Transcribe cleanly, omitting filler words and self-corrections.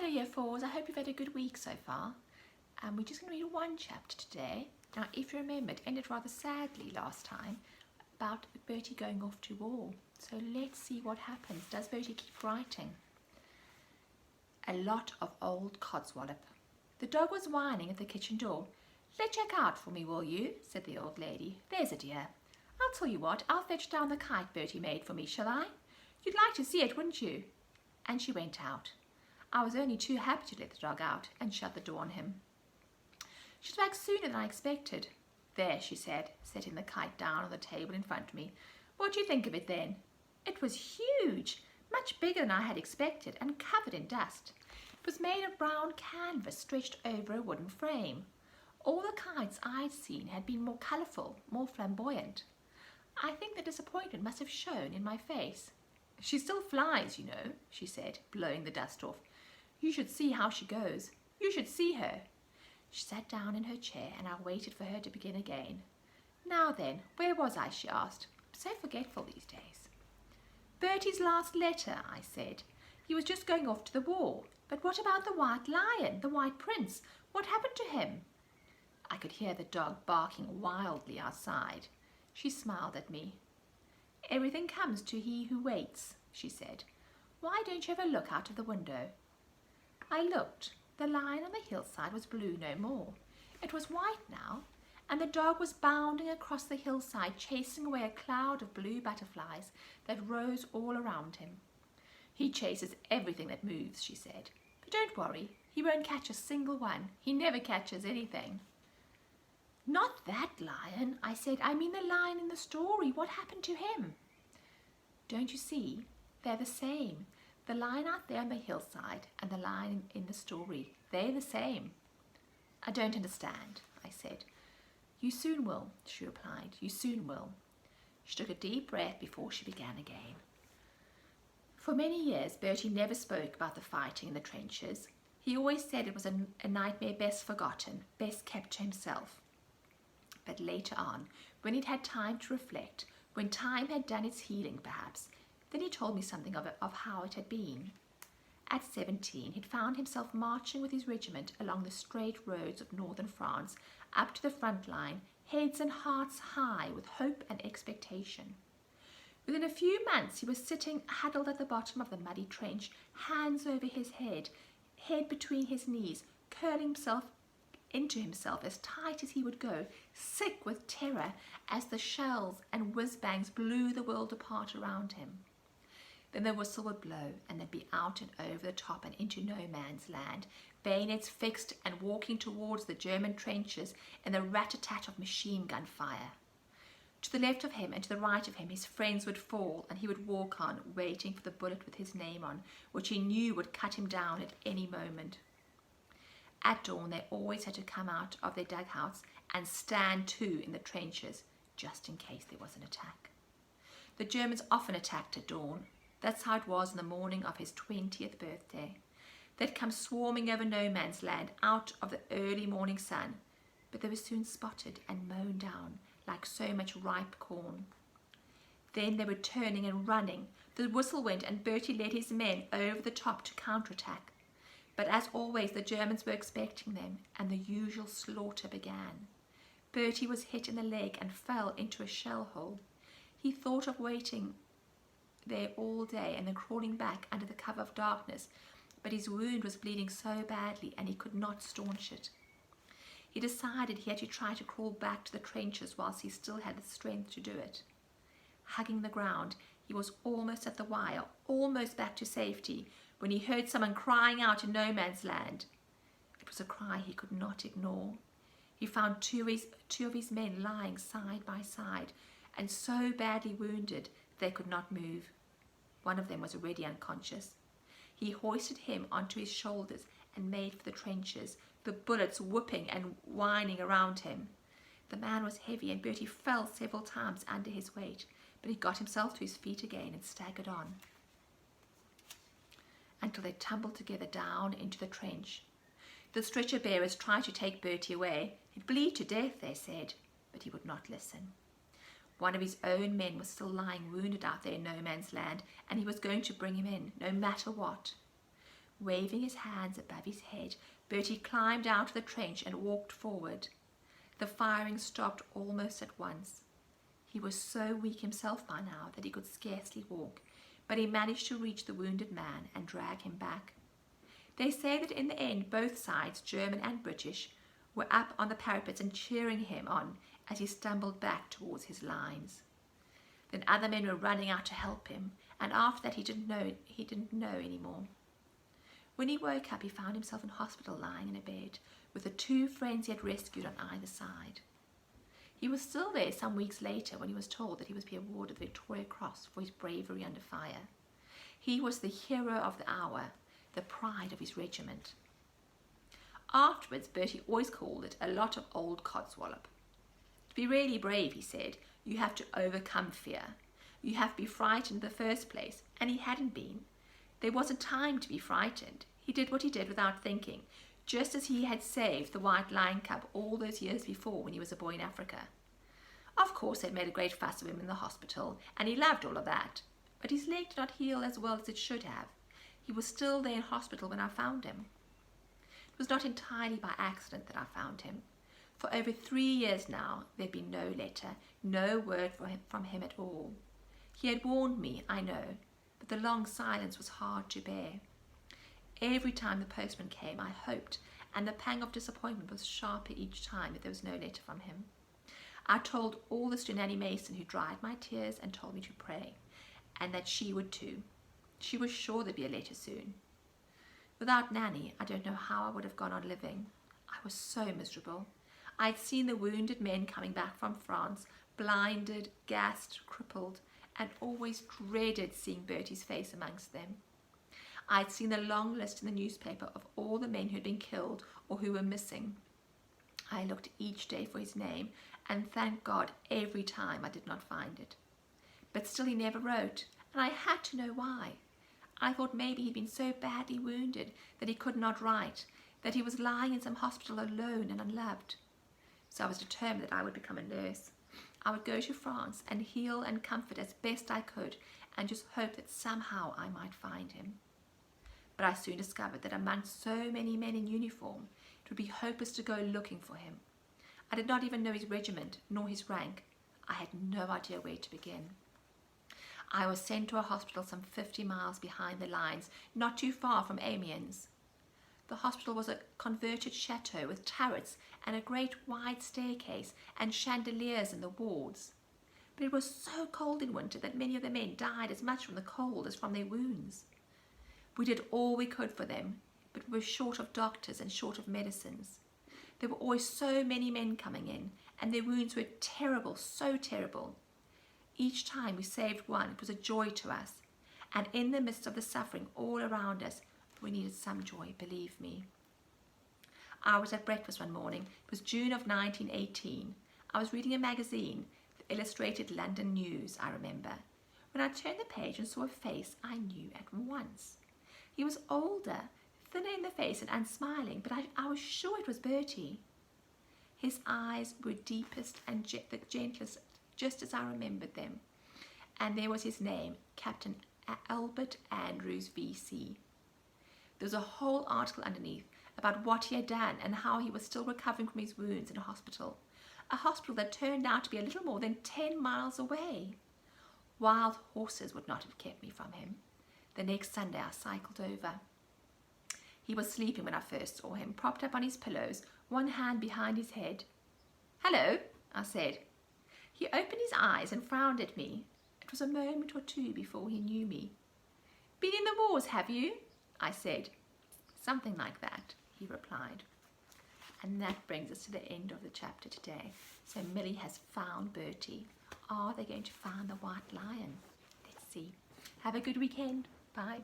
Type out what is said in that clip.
Hello Year 4s, I hope you've had a good week so far. We're just going to read one chapter today. Now if you remember, it ended rather sadly last time about Bertie going off to war. So let's see what happens. Does Bertie keep writing? A lot of old codswallop. The dog was whining at the kitchen door. "Let check out for me, will you?" said the old lady. "There's a dear. I'll tell you what, I'll fetch down the kite Bertie made for me, shall I? You'd like to see it, wouldn't you?" And she went out. I was only too happy to let the dog out and shut the door on him. She's back sooner than I expected. "There," she said, setting the kite down on the table in front of me. "What do you think of it then?" It was huge, much bigger than I had expected, and covered in dust. It was made of brown canvas stretched over a wooden frame. All the kites I'd seen had been more colourful, more flamboyant. I think the disappointment must have shown in my face. "She still flies, you know," she said, blowing the dust off. "You should see how she goes. You should see her." She sat down in her chair and I waited for her to begin again. "Now then, where was I?" she asked. "I'm so forgetful these days." "Bertie's last letter," I said. "He was just going off to the war. But what about the White Lion, the White Prince? What happened to him?" I could hear the dog barking wildly outside. She smiled at me. "Everything comes to he who waits," she said. "Why don't you have a look out of the window?" I looked. The line on the hillside was blue no more. It was white now, and the dog was bounding across the hillside, chasing away a cloud of blue butterflies that rose all around him. "He chases everything that moves," she said. "But don't worry, he won't catch a single one. He never catches anything." "Not that lion," I said. "I mean the lion in the story. What happened to him?" "Don't you see? They're the same. The lion out there on the hillside and the lion in the story, they're the same." "I don't understand," I said. "You soon will," she replied. "You soon will." She took a deep breath before she began again. For many years, Bertie never spoke about the fighting in the trenches. He always said it was a nightmare best forgotten, best kept to himself. But later on, when he'd had time to reflect, when time had done its healing perhaps, then he told me something of how it had been. At 17, he'd found himself marching with his regiment along the straight roads of northern France, up to the front line, heads and hearts high with hope and expectation. Within a few months, he was sitting huddled at the bottom of the muddy trench, hands over his head, head between his knees, curling himself into himself as tight as he would go, sick with terror as the shells and whiz-bangs blew the world apart around him. Then the whistle would blow and they'd be out and over the top and into no man's land, bayonets fixed and walking towards the German trenches in the rat-a-tat of machine gun fire. To the left of him and to the right of him his friends would fall and he would walk on, waiting for the bullet with his name on, which he knew would cut him down at any moment. At dawn they always had to come out of their dugouts and stand to in the trenches, just in case there was an attack. The Germans often attacked at dawn. That's how it was on the morning of his 20th birthday. They'd come swarming over no man's land out of the early morning sun, but they were soon spotted and mown down like so much ripe corn. Then they were turning and running. The whistle went and Bertie led his men over the top to counterattack. But as always, the Germans were expecting them, and the usual slaughter began. Bertie was hit in the leg and fell into a shell hole. He thought of waiting there all day and then crawling back under the cover of darkness, but his wound was bleeding so badly and he could not staunch it. He decided he had to try to crawl back to the trenches whilst he still had the strength to do it. Hugging the ground, he was almost at the wire, almost back to safety, when he heard someone crying out in no man's land. It was a cry he could not ignore. He found two of his men lying side by side and so badly wounded they could not move. One of them was already unconscious. He hoisted him onto his shoulders and made for the trenches, the bullets whooping and whining around him. The man was heavy and Bertie fell several times under his weight, but he got himself to his feet again and staggered on until they tumbled together down into the trench. The stretcher bearers tried to take Bertie away. He'd bleed to death, they said, but he would not listen. One of his own men was still lying wounded out there in no man's land, and he was going to bring him in, no matter what. Waving his hands above his head, Bertie climbed out of the trench and walked forward. The firing stopped almost at once. He was so weak himself by now that he could scarcely walk, but he managed to reach the wounded man and drag him back. They say that in the end both sides, German and British, were up on the parapets and cheering him on as he stumbled back towards his lines. Then other men were running out to help him, and after that he didn't know anymore. When he woke up, he found himself in hospital lying in a bed with the two friends he had rescued on either side. He was still there some weeks later when he was told that he was to be awarded the Victoria Cross for his bravery under fire. He was the hero of the hour, the pride of his regiment. Afterwards, Bertie always called it a lot of old codswallop. To be really brave, he said, you have to overcome fear. You have to be frightened in the first place, and he hadn't been. There wasn't time to be frightened. He did what he did without thinking, just as he had saved the White Lion Cub all those years before when he was a boy in Africa. Of course, they'd made a great fuss of him in the hospital, and he loved all of that, but his leg did not heal as well as it should have. He was still there in hospital when I found him. It was not entirely by accident that I found him. For over 3 years now, there had been no letter, no word from him at all. He had warned me, I know, but the long silence was hard to bear. Every time the postman came, I hoped, and the pang of disappointment was sharper each time that there was no letter from him. I told all this to Nanny Mason, who dried my tears and told me to pray, and that she would too. She was sure there'd be a letter soon. Without Nanny, I don't know how I would have gone on living. I was so miserable. I had seen the wounded men coming back from France, blinded, gassed, crippled, and always dreaded seeing Bertie's face amongst them. I had seen a long list in the newspaper of all the men who had been killed or who were missing. I looked each day for his name, and thanked God every time I did not find it. But still he never wrote, and I had to know why. I thought maybe he'd been so badly wounded that he could not write, that he was lying in some hospital alone and unloved. So I was determined that I would become a nurse. I would go to France and heal and comfort as best I could, and just hope that somehow I might find him. But I soon discovered that among so many men in uniform, it would be hopeless to go looking for him. I did not even know his regiment, nor his rank. I had no idea where to begin. I was sent to a hospital some 50 miles behind the lines, not too far from Amiens. The hospital was a converted chateau with turrets and a great wide staircase and chandeliers in the wards. But it was so cold in winter that many of the men died as much from the cold as from their wounds. We did all we could for them, but we were short of doctors and short of medicines. There were always so many men coming in, and their wounds were terrible, so terrible. Each time we saved one, it was a joy to us, and in the midst of the suffering all around us, we needed some joy, believe me. I was at breakfast one morning. It was June of 1918. I was reading a magazine, the Illustrated London News, I remember. When I turned the page and saw a face I knew at once. He was older, thinner in the face and unsmiling, but I was sure it was Bertie. His eyes were deepest and the gentlest, just as I remembered them. And there was his name, Captain Albert Andrews, VC. There was a whole article underneath about what he had done and how he was still recovering from his wounds in a hospital that turned out to be a little more than 10 miles away. Wild horses would not have kept me from him. The next Sunday I cycled over. He was sleeping when I first saw him, propped up on his pillows, one hand behind his head. "Hello," I said. He opened his eyes and frowned at me. It was a moment or two before he knew me. "Been in the wars, have you?" I said. "Something like that," he replied. And that brings us to the end of the chapter today. So Millie has found Bertie. Are they going to find the White Lion? Let's see. Have a good weekend. Bye.